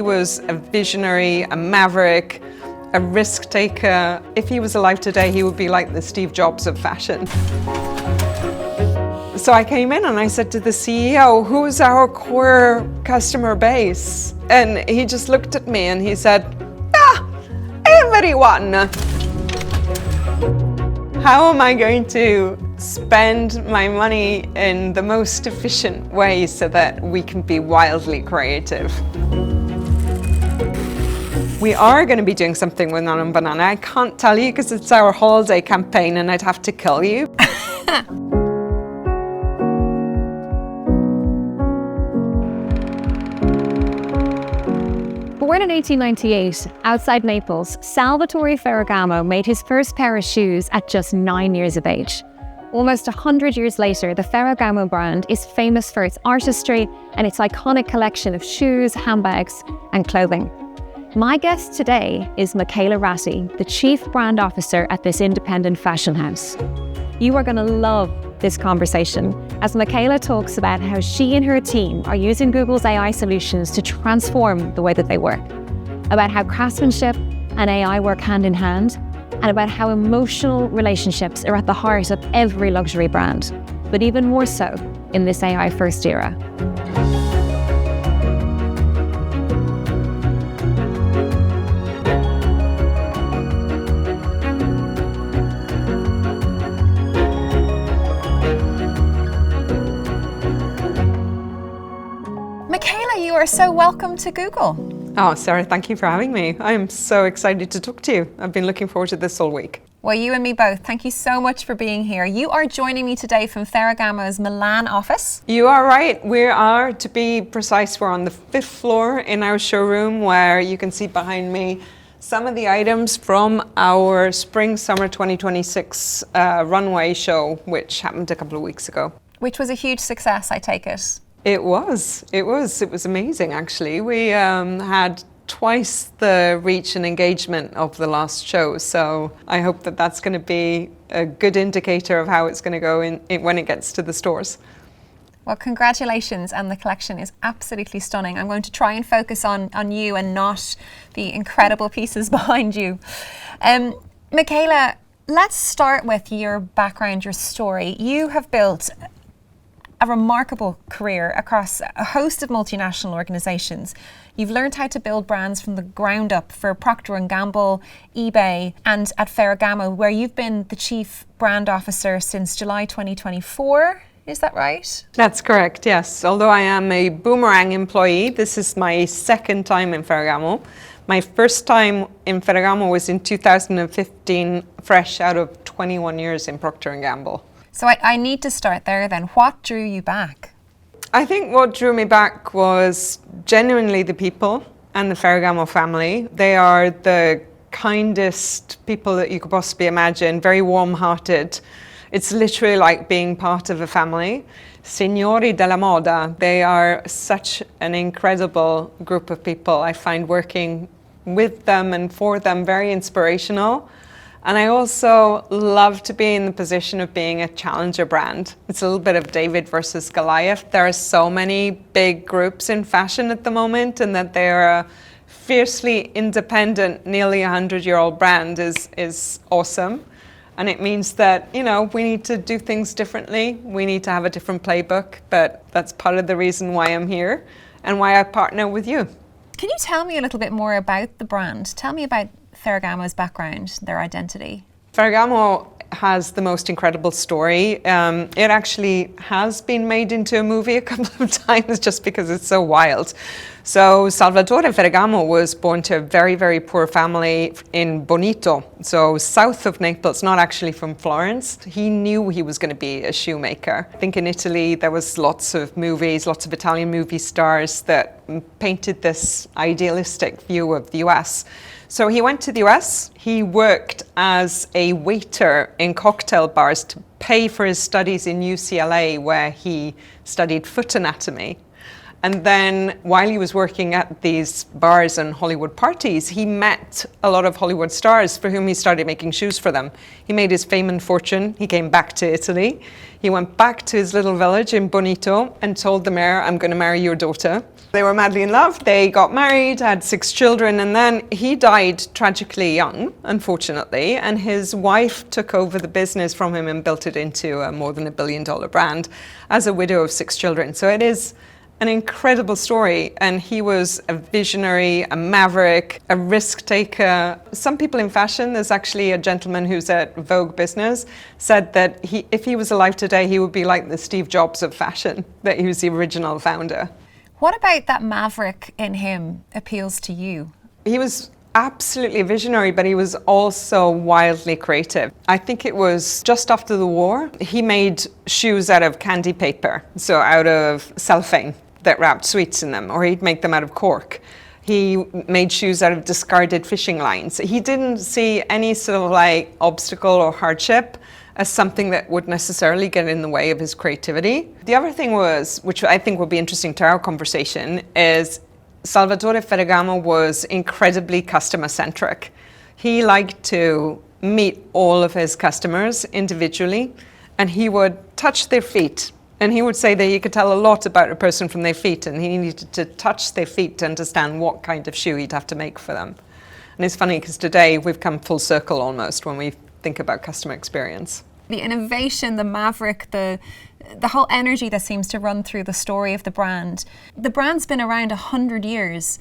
was a visionary, a maverick, a risk taker. If he was alive today, he would be like the Steve Jobs of fashion. So I came in and I said to the CEO, who's our core customer base? And he just looked at me and he said, everyone. How am I going to spend my money in the most efficient way so that we can be wildly creative? We are going to be doing something with Nana Banana. I can't tell you because it's our holiday campaign and I'd have to kill you. Born in 1898, outside Naples, Salvatore Ferragamo made his first pair of shoes at just 9 years of age. Almost 100 years later, the Ferragamo brand is famous for its artistry and its iconic collection of shoes, handbags, and clothing. My guest today is Michela Ratti, the Chief Brand Officer at this independent fashion house. You are going to love this conversation as Michela talks about how she and her team are using Google's AI solutions to transform the way that they work, about how craftsmanship and AI work hand in hand, and about how emotional relationships are at the heart of every luxury brand, but even more so in this AI-first era. Michela, you are so welcome to Google. Oh, Sarah, thank you for having me. I am so excited to talk to you. I've been looking forward to this all week. Well, you and me both. Thank you so much for being here. You are joining me today from Ferragamo's Milan office. You are right. We are, to be precise, we're on the 5th floor in our showroom where you can see behind me some of the items from our Spring-Summer 2026 runway show, which happened a couple of weeks ago. Which was a huge success, I take it. It was amazing, actually. We had twice the reach and engagement of the last show, so I hope that that's going to be a good indicator of how it's going to go when it gets to the stores. Well, congratulations, and the collection is absolutely stunning. I'm going to try and focus on you and not the incredible pieces behind you. Michela, let's start with your background, your story. You have built a remarkable career across a host of multinational organizations. You've learned how to build brands from the ground up for Procter & Gamble, eBay, and at Ferragamo, where you've been the Chief Brand Officer since July 2024. Is that right? That's correct, yes. Although I am a boomerang employee, this is my second time in Ferragamo. My first time in Ferragamo was in 2015, fresh out of 21 years in Procter & Gamble. So I need to start there then. What drew you back? I think what drew me back was genuinely the people and the Ferragamo family. They are the kindest people that you could possibly imagine, very warm-hearted. It's literally like being part of a family. Signori della moda, they are such an incredible group of people. I find working with them and for them very inspirational. And I also love to be in the position of being a challenger brand. It's a little bit of David versus Goliath. There are so many big groups in fashion at the moment, and that they're a fiercely independent, nearly 100-year-old brand is awesome. And it means that, you know, we need to do things differently. We need to have a different playbook, but that's part of the reason why I'm here and why I partner with you. Can you tell me a little bit more about the brand? Tell me about Ferragamo's background, their identity. Ferragamo has the most incredible story. It actually has been made into a movie a couple of times just because it's so wild. So Salvatore Ferragamo was born to a very, very poor family in Bonito, so south of Naples, not actually from Florence. He knew he was going to be a shoemaker. I think in Italy there was lots of movies, lots of Italian movie stars that painted this idealistic view of the US. So he went to the US, he worked as a waiter in cocktail bars to pay for his studies in UCLA, where he studied foot anatomy. And then while he was working at these bars and Hollywood parties, he met a lot of Hollywood stars for whom he started making shoes for them. He made his fame and fortune. He came back to Italy. He went back to his little village in Bonito and told the mayor, I'm going to marry your daughter. They were madly in love. They got married, had 6 children, and then he died tragically young, unfortunately, and his wife took over the business from him and built it into a more than $1 billion brand as a widow of 6 children. So it is an incredible story, and he was a visionary, a maverick, a risk taker. Some people in fashion, there's actually a gentleman who's at Vogue Business, said that if he was alive today, he would be like the Steve Jobs of fashion, that he was the original founder. What about that maverick in him appeals to you? He was absolutely a visionary, but he was also wildly creative. I think it was just after the war, he made shoes out of candy paper, so out of cellophane that wrapped sweets in them, or he'd make them out of cork. He made shoes out of discarded fishing lines. He didn't see any sort of like obstacle or hardship as something that would necessarily get in the way of his creativity. The other thing was, which I think will be interesting to our conversation, is Salvatore Ferragamo was incredibly customer-centric. He liked to meet all of his customers individually, and he would touch their feet. And he would say that you could tell a lot about a person from their feet, and he needed to touch their feet to understand what kind of shoe he'd have to make for them. And it's funny because today we've come full circle almost when we think about customer experience. The innovation, the maverick, the whole energy that seems to run through the story of the brand. The brand's been around 100 years.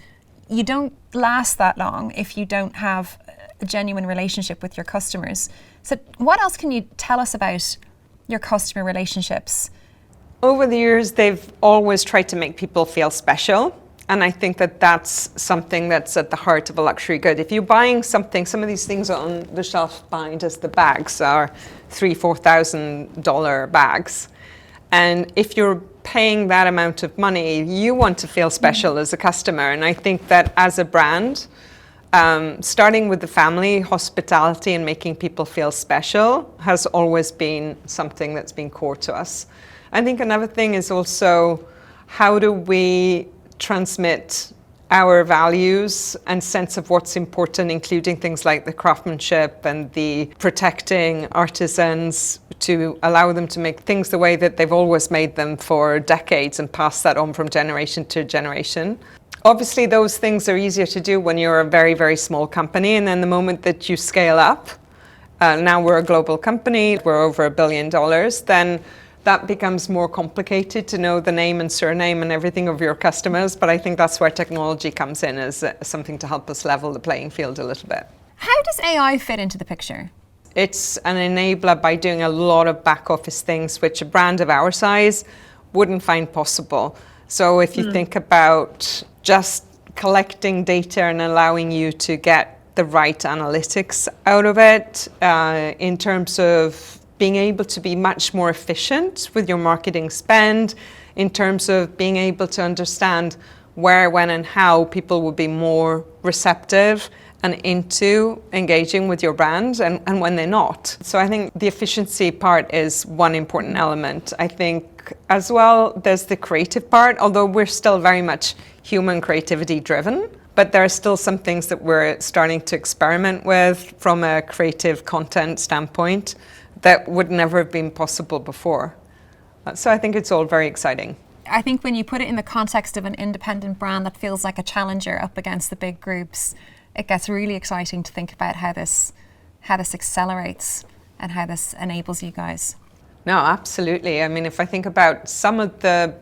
You don't last that long if you don't have a genuine relationship with your customers. So what else can you tell us about your customer relationships? Over the years, they've always tried to make people feel special. And I think that that's something that's at the heart of a luxury good. If you're buying something, some of these things on the shelf behind us, the bags are $3,000-$4,000 bags. And if you're paying that amount of money, you want to feel special as a customer. And I think that as a brand, starting with the family, hospitality and making people feel special has always been something that's been core to us. I think another thing is also, how do we transmit our values and sense of what's important, including things like the craftsmanship and the protecting artisans, to allow them to make things the way that they've always made them for decades and pass that on from generation to generation. Obviously, those things are easier to do when you're a very, very small company, and then the moment that you scale up, now we're a global company, we're over $1 billion, then that becomes more complicated to know the name and surname and everything of your customers. But I think that's where technology comes in as something to help us level the playing field a little bit. How does AI fit into the picture? It's an enabler by doing a lot of back office things which a brand of our size wouldn't find possible. So if you think about just collecting data and allowing you to get the right analytics out of it, in terms of being able to be much more efficient with your marketing spend, in terms of being able to understand where, when, and how people will be more receptive and into engaging with your brand and when they're not. So I think the efficiency part is one important element. I think as well, there's the creative part, although we're still very much human creativity driven, but there are still some things that we're starting to experiment with from a creative content standpoint that would never have been possible before. So I think it's all very exciting. I think when you put it in the context of an independent brand that feels like a challenger up against the big groups, it gets really exciting to think about how this accelerates and how this enables you guys. No, absolutely. I mean, if I think about some of the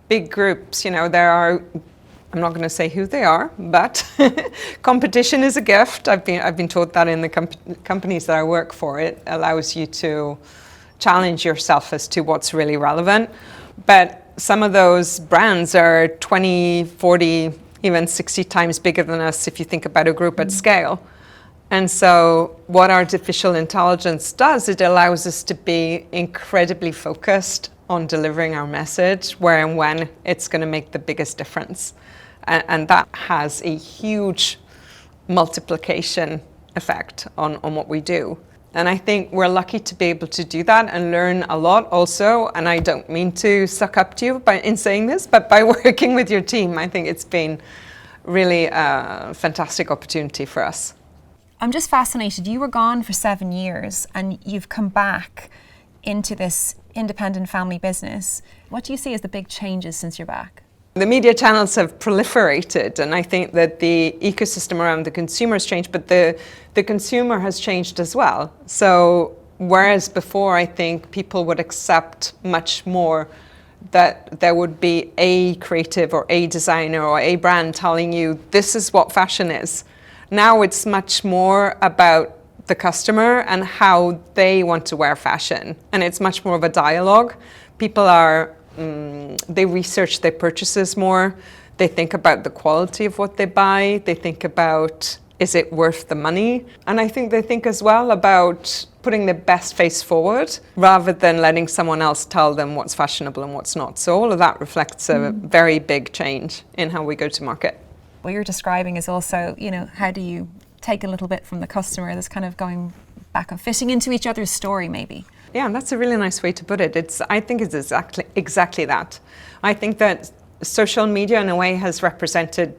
big groups, there are, I'm not going to say who they are, but competition is a gift. I've been taught that in the companies that I work for. It allows you to challenge yourself as to what's really relevant. But some of those brands are 20, 40, even 60 times bigger than us if you think about a group at scale. And so what artificial intelligence does, it allows us to be incredibly focused on delivering our message, where and when it's going to make the biggest difference. And that has a huge multiplication effect on what we do. And I think we're lucky to be able to do that and learn a lot also. And I don't mean to suck up to you in saying this, but by working with your team, I think it's been really a fantastic opportunity for us. I'm just fascinated. You were gone for 7 years and you've come back into this independent family business. What do you see as the big changes since you're back? The media channels have proliferated, and I think that the ecosystem around the consumer has changed, but the consumer has changed as well. So whereas before I think people would accept much more that there would be a creative or a designer or a brand telling you this is what fashion is. Now it's much more about the customer and how they want to wear fashion. And it's much more of a dialogue. People are, they research their purchases more. They think about the quality of what they buy. They think about, is it worth the money? And I think they think as well about putting their best face forward rather than letting someone else tell them what's fashionable and what's not. So all of that reflects a very big change in how we go to market. What you're describing is also, you know, how do you take a little bit from the customer, that's kind of going back and fitting into each other's story maybe. Yeah, that's a really nice way to put it. I think it's exactly that. I think that social media in a way has represented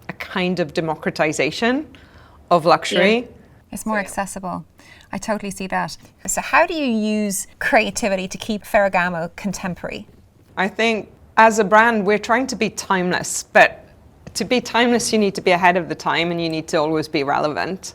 a kind of democratization of luxury. Yeah. It's more accessible. I totally see that. So how do you use creativity to keep Ferragamo contemporary? I think as a brand, we're trying to be timeless, but to be timeless, you need to be ahead of the time and you need to always be relevant.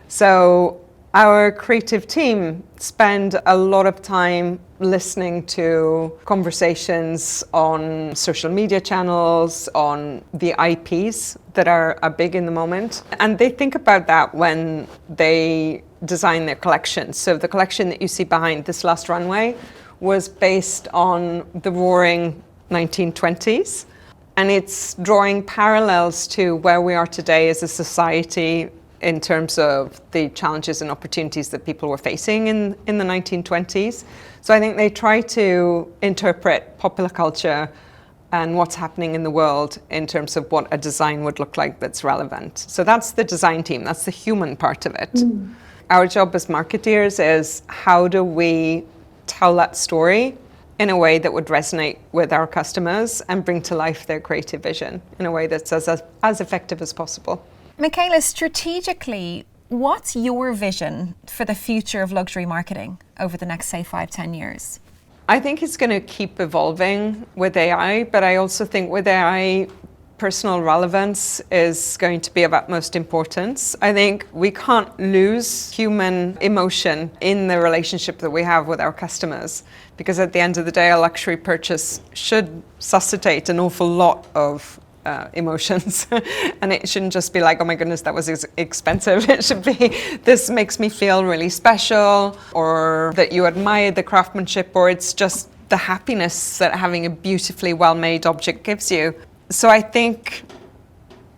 So our creative team spend a lot of time listening to conversations on social media channels, on the IPs that are big in the moment. And they think about that when they design their collections. So the collection that you see behind this last runway was based on the roaring 1920s. And it's drawing parallels to where we are today as a society in terms of the challenges and opportunities that people were facing in the 1920s. So I think they try to interpret popular culture and what's happening in the world in terms of what a design would look like that's relevant. So that's the design team, that's the human part of it. Our job as marketeers is how do we tell that story in a way that would resonate with our customers and bring to life their creative vision in a way that's as effective as possible. Michela, strategically, what's your vision for the future of luxury marketing over the next, say, 5-10 years? I think it's going to keep evolving with AI, but I also think with AI, personal relevance is going to be of utmost importance. I think we can't lose human emotion in the relationship that we have with our customers, because at the end of the day, a luxury purchase should suscitate an awful lot of emotions. And it shouldn't just be like, oh my goodness, that was expensive. It should be, this makes me feel really special, or that you admire the craftsmanship, or it's just the happiness that having a beautifully well-made object gives you. So I think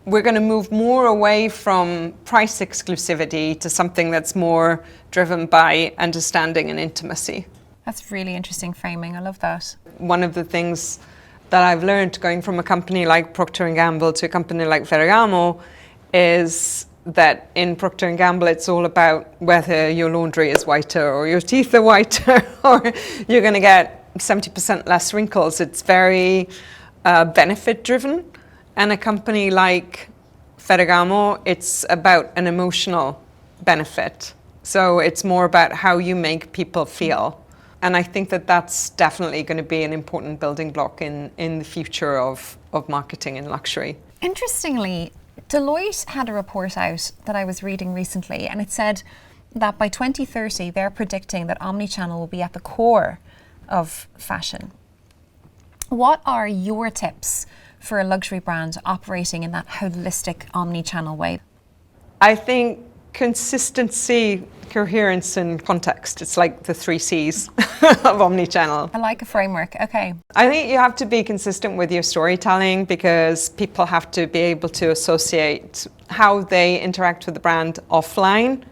we're going to move more away from price exclusivity to something that's more driven by understanding and intimacy. That's really interesting framing. I love that. One of the things that I've learned going from a company like Procter & Gamble to a company like Ferragamo is that in Procter & Gamble it's all about whether your laundry is whiter or your teeth are whiter or you're going to get 70% less wrinkles. It's very benefit driven. And a company like Ferragamo, it's about an emotional benefit. So it's more about how you make people feel. And I think that that's definitely going to be an important building block in the future of marketing in luxury. Interestingly, Deloitte had a report out that I was reading recently, and it said that by 2030, they're predicting that omnichannel will be at the core of fashion. What are your tips for a luxury brand operating in that holistic omnichannel way? I think consistency, coherence, and context. It's like the 3 C's of omnichannel. I like a framework. Okay. I think you have to be consistent with your storytelling because people have to be able to associate how they interact with the brand offline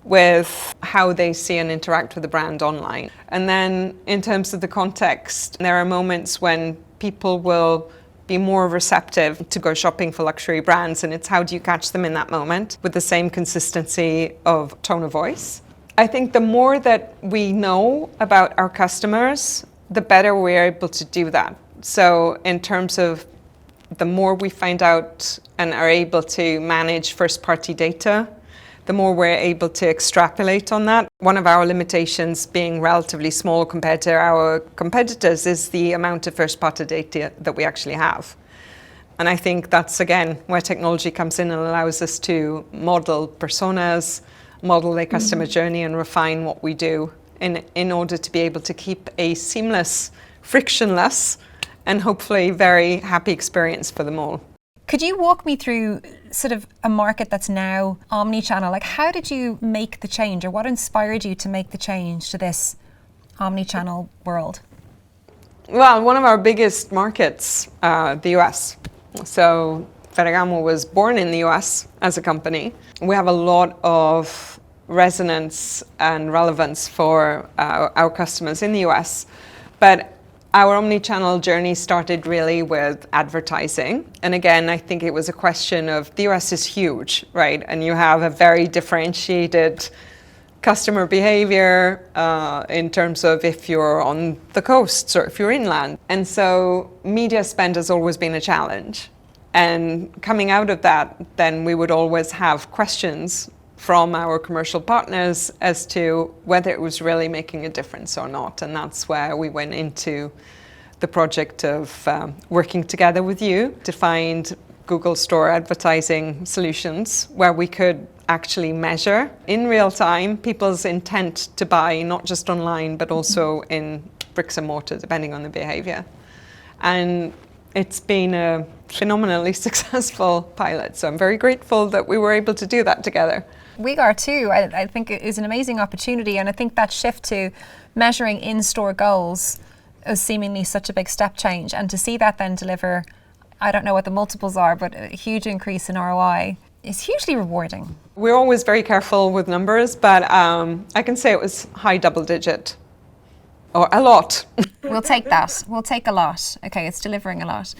with how they see and interact with the brand online. And then in terms of the context, there are moments when people will be more receptive to go shopping for luxury brands, and it's how do you catch them in that moment with the same consistency of tone of voice. I think the more that we know about our customers, the better we're able to do that. So in terms of the more we find out and are able to manage first-party data, the more we're able to extrapolate on that. One of our limitations, being relatively small compared to our competitors, is the amount of first-party data that we actually have. And I think that's, again, where technology comes in and allows us to model personas, model the customer journey, and refine what we do in order to be able to keep a seamless, frictionless, and hopefully very happy experience for them all. Could you walk me through sort of a market that's now omni-channel? Like, how did you make the change, or what inspired you to make the change to this omni-channel world? Well, one of our biggest markets, the US. So Ferragamo was born in the US as a company. We have a lot of resonance and relevance for our customers in the US, but our omni-channel journey started really with advertising. And again, I think it was a question of the US is huge, right? And you have a very differentiated customer behavior in terms of if you're on the coasts or if you're inland. And so media spend has always been a challenge. And coming out of that, then we would always have questions from our commercial partners as to whether it was really making a difference or not. And that's where we went into the project of working together with you to find Google Store advertising solutions where we could actually measure in real time people's intent to buy, not just online, but also in bricks and mortar, depending on the behavior. And it's been a phenomenally successful pilot. So I'm very grateful that we were able to do that together. We are too. I think it is an amazing opportunity, and I think that shift to measuring in-store goals is seemingly such a big step change, and to see that then deliver, I don't know what the multiples are, but a huge increase in ROI is hugely rewarding. We're always very careful with numbers, but I can say it was high double digit, or a lot. We'll take that. We'll take a lot. Okay, it's delivering a lot.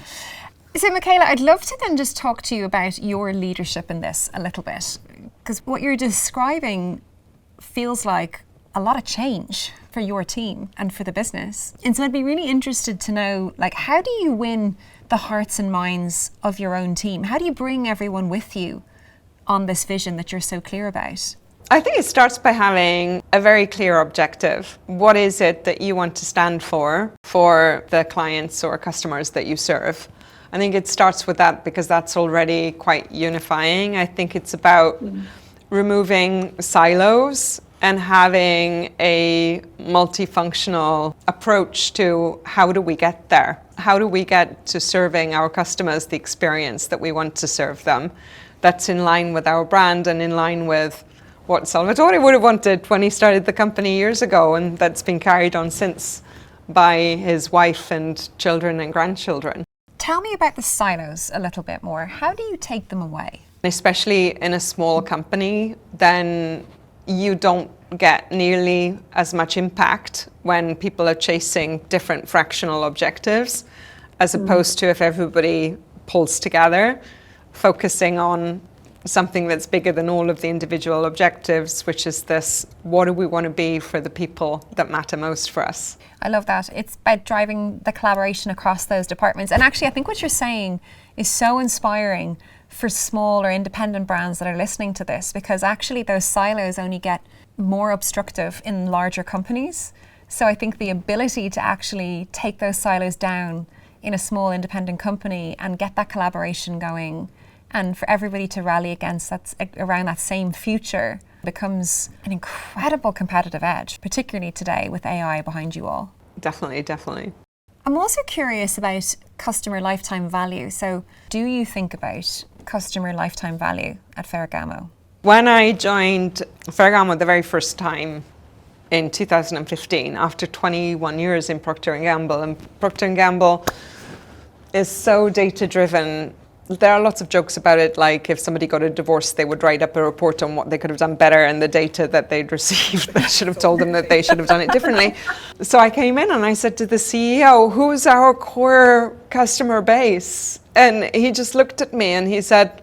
So Michela, I'd love to then just talk to you about your leadership in this a little bit, because what you're describing feels like a lot of change for your team and for the business. And so I'd be really interested to know, like, how do you win the hearts and minds of your own team? How do you bring everyone with you on this vision that you're so clear about? I think it starts by having a very clear objective. What is it that you want to stand for the clients or customers that you serve? I think it starts with that because that's already quite unifying. I think it's about removing silos and having a multifunctional approach to how do we get there? How do we get to serving our customers the experience that we want to serve them? That's in line with our brand and in line with what Salvatore would have wanted when he started the company years ago, and that's been carried on since by his wife and children and grandchildren. Tell me about the silos a little bit more. How do you take them away? Especially in a small company, then you don't get nearly as much impact when people are chasing different fractional objectives, as opposed to if everybody pulls together, focusing on something that's bigger than all of the individual objectives, which is this: what do we want to be for the people that matter most for us? I love that. It's about driving the collaboration across those departments. And actually, I think what you're saying is so inspiring for small or independent brands that are listening to this, because actually those silos only get more obstructive in larger companies. So I think the ability to actually take those silos down in a small independent company and get that collaboration going, and for everybody to rally against that, around that same future, becomes an incredible competitive edge, particularly today with AI behind you all. Definitely. I'm also curious about customer lifetime value. So do you think about customer lifetime value at Ferragamo? When I joined Ferragamo the very first time in 2015, after 21 years in Procter & Gamble, and Procter & Gamble is so data-driven. There are lots of jokes about it, like if somebody got a divorce, they would write up a report on what they could have done better, and the data that they'd received that should have told them that they should have done it differently. So I came in and I said to the CEO, who's our core customer base? And he just looked at me and he said,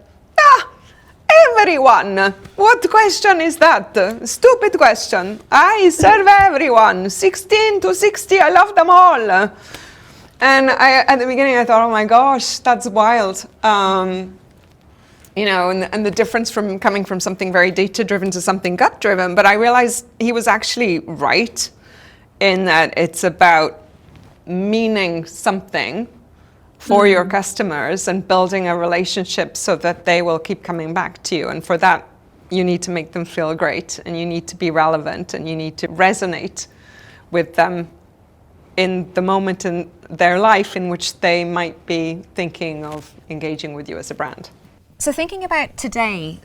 everyone. What question is that? Stupid question. I serve everyone. 16 to 60, I love them all. And at the beginning I thought, oh my gosh, that's wild. You know, and the difference from coming from something very data-driven to something gut-driven. But I realized he was actually right in that it's about meaning something for your customers and building a relationship so that they will keep coming back to you. And for that, you need to make them feel great, and you need to be relevant, and you need to resonate with them in the moment in their life in which they might be thinking of engaging with you as a brand. So thinking about today,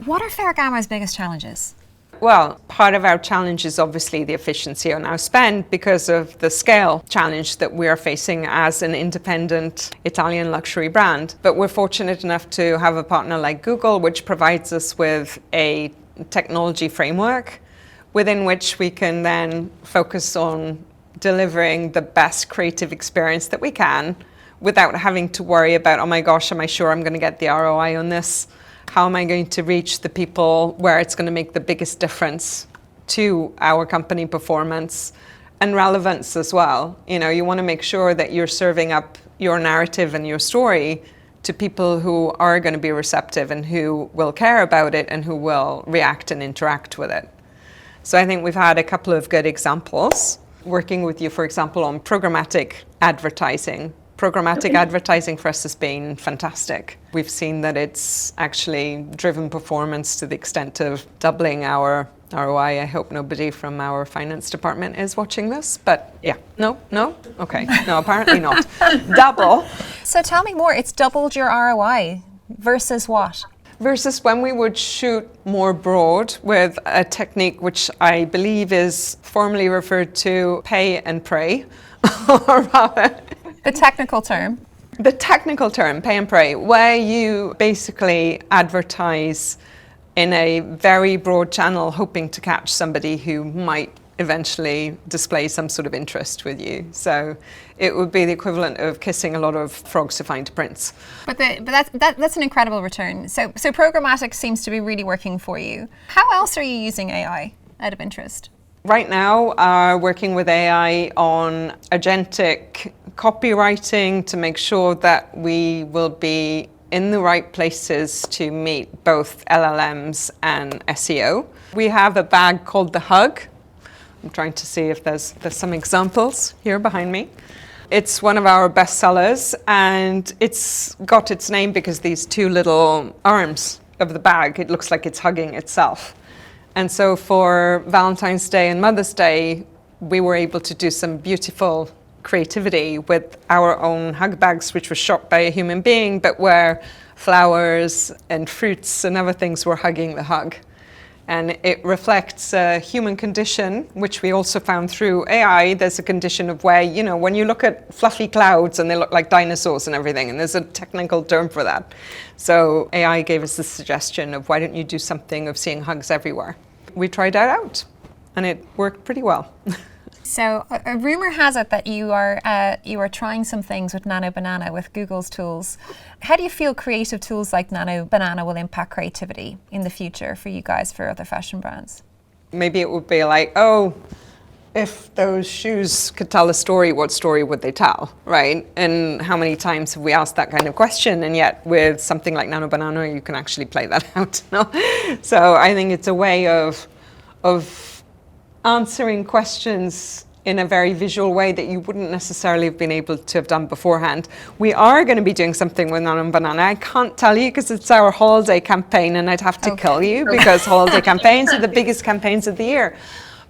what are Ferragamo's biggest challenges? Well, part of our challenge is obviously the efficiency on our spend because of the scale challenge that we are facing as an independent Italian luxury brand. But we're fortunate enough to have a partner like Google, which provides us with a technology framework within which we can then focus on delivering the best creative experience that we can without having to worry about, oh my gosh, am I sure I'm going to get the ROI on this? How am I going to reach the people where it's going to make the biggest difference to our company performance and relevance as well? You know, you want to make sure that you're serving up your narrative and your story to people who are going to be receptive and who will care about it and who will react and interact with it. So I think we've had a couple of good examples. Working with you, for example, on programmatic advertising. Programmatic advertising for us has been fantastic. We've seen that it's actually driven performance to the extent of doubling our ROI. I hope nobody from our finance department is watching this, but yeah, no, okay, no, apparently not. Double. So tell me more, it's doubled your ROI versus what? Versus when we would shoot more broad with a technique which I believe is formally referred to pay and pray, or rather, The technical term. the technical term, pay and pray, where you basically advertise in a very broad channel hoping to catch somebody who might eventually display some sort of interest with you. So it would be the equivalent of kissing a lot of frogs to find a prince. But that's an incredible return. So programmatic seems to be really working for you. How else are you using AI out of interest? Right now, working with AI on agentic copywriting to make sure that we will be in the right places to meet both LLMs and SEO. We have a bag called the Hug. I'm trying to see if there's some examples here behind me. It's one of our best sellers, and it's got its name because these two little arms of the bag, it looks like it's hugging itself. And so for Valentine's Day and Mother's Day, we were able to do some beautiful creativity with our own hug bags, which were shot by a human being, but where flowers and fruits and other things were hugging the hug. And it reflects a human condition, which we also found through AI. There's a condition of where, you know, when you look at fluffy clouds and they look like dinosaurs and everything, and there's a technical term for that. So AI gave us the suggestion of why don't you do something of seeing hugs everywhere? We tried that out, and it worked pretty well. So a rumor has it that you are trying some things with Nano Banana with Google's tools. How do you feel creative tools like Nano Banana will impact creativity in the future for you guys, for other fashion brands? Maybe it would be like, oh, if those shoes could tell a story, what story would they tell, right? And how many times have we asked that kind of question? And yet with something like Nano Banana, you can actually play that out. No? So I think it's a way of answering questions in a very visual way that you wouldn't necessarily have been able to have done beforehand. We are going to be doing something with Nano Banana. I can't tell you because it's our holiday campaign, and I'd have to kill you because holiday campaigns are the biggest campaigns of the year.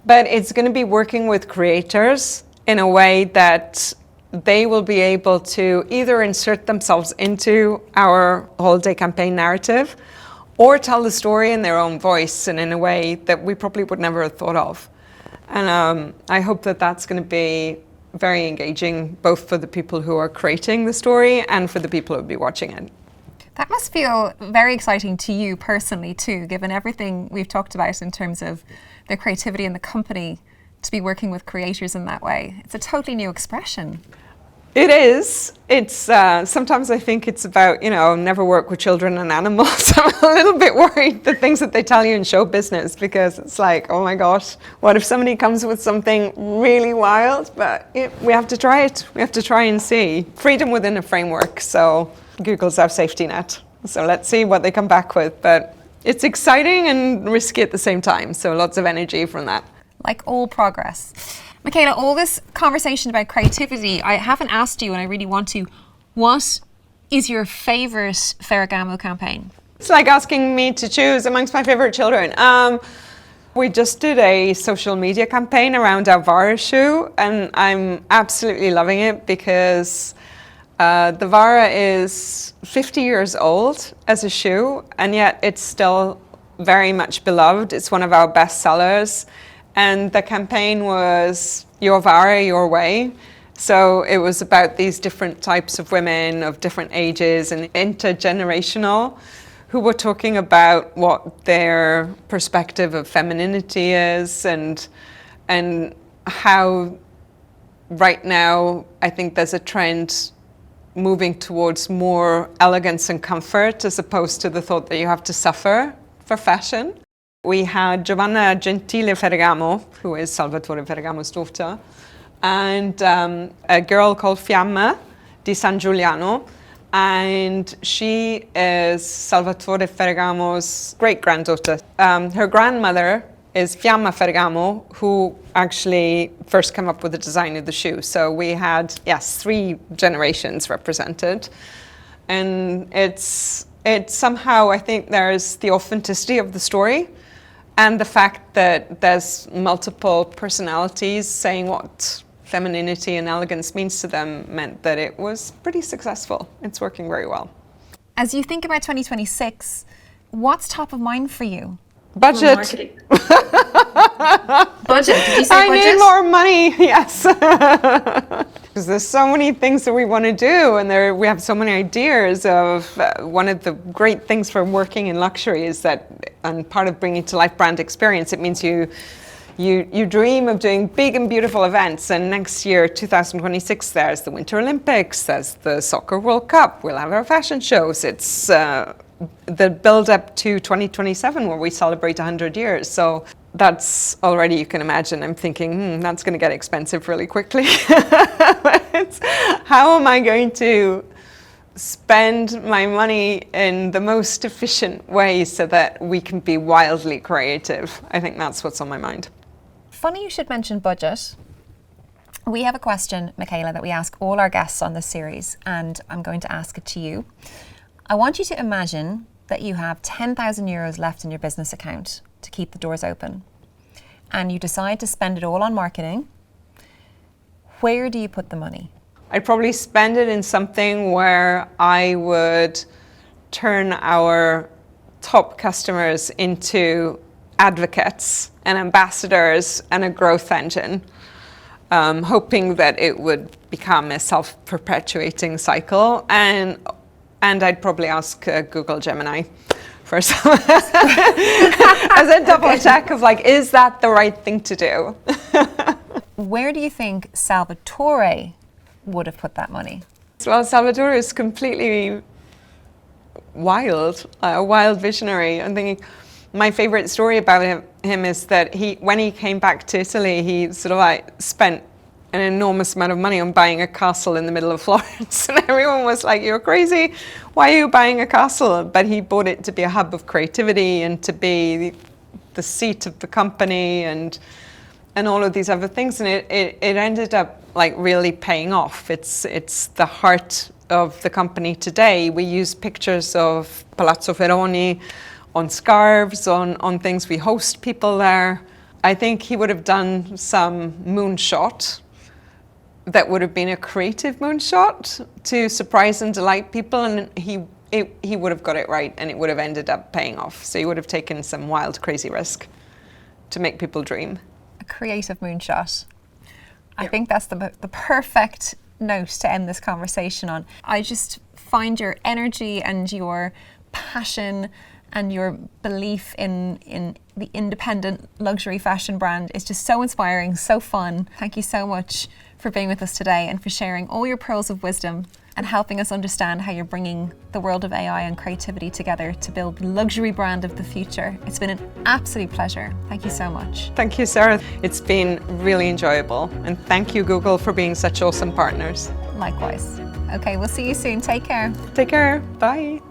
But it's going to be working with creators in a way that they will be able to either insert themselves into our holiday campaign narrative or tell the story in their own voice and in a way that we probably would never have thought of. And I hope that that's going to be very engaging, both for the people who are creating the story and for the people who will be watching it. That must feel very exciting to you personally too, given everything we've talked about in terms of the creativity in the company, to be working with creators in that way. It's a totally new expression. It is. It's sometimes I think it's about, never work with children and animals. I'm a little bit worried the things that they tell you in show business, because it's like, oh my gosh, what if somebody comes with something really wild? But we have to try it. We have to try and see. Freedom within a framework. So Google's our safety net. So let's see what they come back with. But it's exciting and risky at the same time. So lots of energy from that. Like all progress. Michela, all this conversation about creativity, I haven't asked you, and I really want to. What is your favourite Ferragamo campaign? It's like asking me to choose amongst my favourite children. We just did a social media campaign around our Vara shoe, and I'm absolutely loving it because the Vara is 50 years old as a shoe, and yet it's still very much beloved. It's one of our best sellers. And the campaign was Your Vara, Your Way. So it was about these different types of women of different ages and intergenerational, who were talking about what their perspective of femininity is, and how right now I think there's a trend moving towards more elegance and comfort, as opposed to the thought that you have to suffer for fashion. We had Giovanna Gentile Ferragamo, who is Salvatore Ferragamo's daughter, and a girl called Fiamma di San Giuliano, and she is Salvatore Ferragamo's great-granddaughter. Her grandmother is Fiamma Ferragamo, who actually first came up with the design of the shoe. So we had, 3 generations represented, and it's somehow, I think there's the authenticity of the story, and the fact that there's multiple personalities saying what femininity and elegance means to them meant that it was pretty successful. It's working very well. As you think about 2026, what's top of mind for you? Budget. Budget. Did you say I budget? need more money, yes. Because there's so many things that we want to do, and we have so many ideas of one of the great things for working in luxury is that, and part of bringing to life brand experience, it means you dream of doing big and beautiful events, and next year, 2026, there's the Winter Olympics, there's the Soccer World Cup, we'll have our fashion shows. It's the build-up to 2027, where we celebrate 100 years. So that's already, you can imagine, I'm thinking, that's going to get expensive really quickly. How am I going to spend my money in the most efficient way so that we can be wildly creative? I think that's what's on my mind. Funny you should mention budget. We have a question, Michela, that we ask all our guests on this series, and I'm going to ask it to you. I want you to imagine that you have 10,000 euros left in your business account to keep the doors open, and you decide to spend it all on marketing. Where do you put the money? I'd probably spend it in something where I would turn our top customers into advocates and ambassadors and a growth engine, hoping that it would become a self-perpetuating cycle. And I'd probably ask Google Gemini for some as a double check of is that the right thing to do? Where do you think Salvatore would have put that money? Well, Salvatore is completely wild, a wild visionary. I'm thinking, my favorite story about him is that when he came back to Italy, he sort of spent an enormous amount of money on buying a castle in the middle of Florence, and everyone was like, "You're crazy! Why are you buying a castle?" But he bought it to be a hub of creativity and to be the seat of the company and all of these other things, and it ended up really paying off. It's the heart of the company today. We use pictures of Palazzo Ferroni on scarves, on things. We host people there. I think he would have done some moonshot that would have been a creative moonshot to surprise and delight people, and he would have got it right, and it would have ended up paying off. So he would have taken some wild, crazy risk to make people dream. A creative moonshot. I think that's the perfect note to end this conversation on. I just find your energy and your passion and your belief in the independent luxury fashion brand is just so inspiring, so fun. Thank you so much for being with us today and for sharing all your pearls of wisdom and helping us understand how you're bringing the world of AI and creativity together to build the luxury brand of the future. It's been an absolute pleasure. Thank you so much. Thank you, Sarah. It's been really enjoyable. And thank you, Google, for being such awesome partners. Likewise. Okay, we'll see you soon. Take care. Take care. Bye.